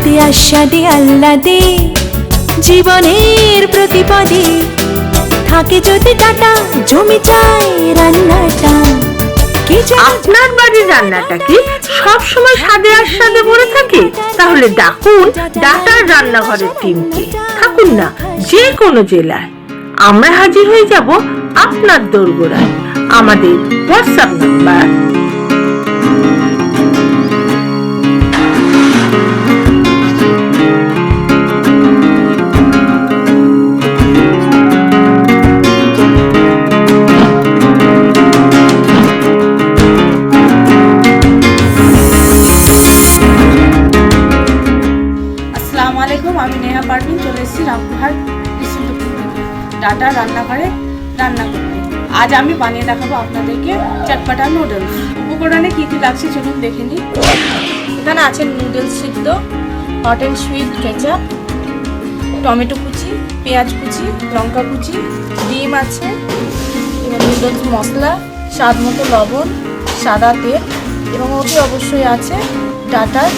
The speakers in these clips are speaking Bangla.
স্বাদে আস্বাদে আহ্লাদে জীবনের প্রতিপদে থাকে যদি ডাটা জমে যায় রান্নাটা। আপনার বাড়ির রান্নাটা কি সব সময় স্বাদে আস্বাদে ভরে থাকে? তাহলে ডাকুন ডাটার রান্নাঘরের টিমকে। থাকুন না যে কোনো জেলায়, আমরা হাজির হয়ে যাব আপনার দোরগোড়ায়। আমাদের হোয়াটসঅ্যাপ নাম্বার আমি নেহা পারভিন চলে এসেছি রামপুরহাট ডাটা রান্নাঘরে রান্না করতে। আজ আমি বানিয়ে দেখাবো আপনাদেরকে চটপাটা নুডলস। উপকরণে কি কি লাগছে চলুন দেখে নিই। এখানে আছে নুডলস সিদ্ধ, hot and sweet ketchup, tomato কুচি, পেঁয়াজ কুচি, লঙ্কা কুচি, ডিম আছে, এবং নুডলস মশলা, স্বাদ মতো লবণ, সাদা তেল, এবং ওতে অবশ্যই আছে ডাটার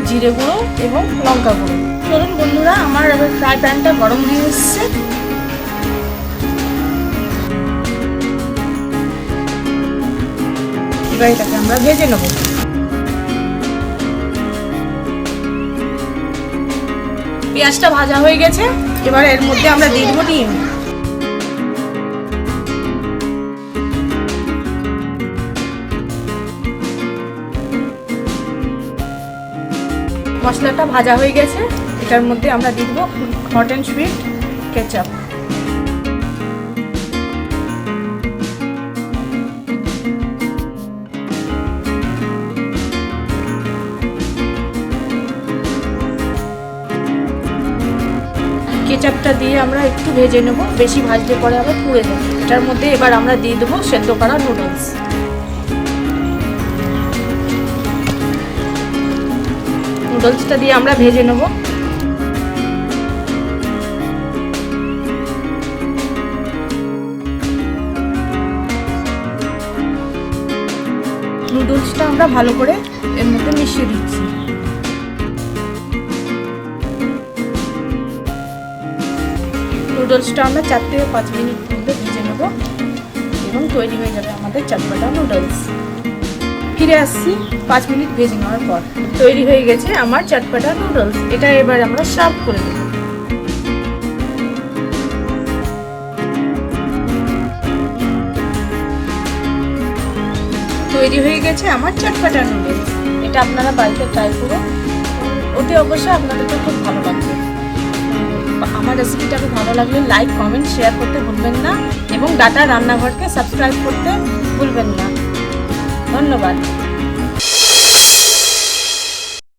জিরে গুঁড়ো এবং লঙ্কা গুঁড়ো। চলুন বন্ধুরা, আমার এবার ফ্রাই প্যানটা গরম হয়ে এসছে। এবার এটাকে আমরা ভেজে নেব। পেঁয়াজটা ভাজা হয়ে গেছে, এবার এর মধ্যে আমরা দিয়ে দেবো ডিম। মশলাটা ভাজা হয়ে গেছে, এটার মধ্যে আমরা দিয়ে দেবো হট অ্যান্ড সুইট কেচাপ। কেচাপটা দিয়ে আমরা একটু ভেজে নেব, বেশি ভাজলে পরে আবার পুড়ে যাবে। এটার মধ্যে এবার আমরা দিয়ে দেবো সেদ্ধ করা নুডলস। নুডলসটা দিয়ে আমরা ভেজে নেব। নুডলসটা আমরা ভালো করে এর মধ্যে মিশিয়ে দিচ্ছি। নুডলসটা আমরা 4 থেকে 5 মিনিট মধ্যে ভেজে নেব এবং তৈরি হয়ে যাবে আমাদের চটপটা নুডলস। ফিরে আসছি 5 মিনিট ভেজে নেওয়ার পর। তৈরি হয়ে গেছে আমার চটপটা নুডলস। এটা এবার আমরা সার্ভ করে দেব। তৈরি হয়ে গেছে আমার চটপটা নুডলস। এটা আপনারা বাড়িতে ট্রাই করুন, ওতে অবশ্যই আপনাদেরকে খুব ভালো লাগবে। আমার রেসিপিটা খুব ভালো লাগলে লাইক, কমেন্ট, শেয়ার করতে ভুলবেন না এবং ডাটা রান্নাঘরকে সাবস্ক্রাইব করতে ভুলবেন না। ধন্যবাদ।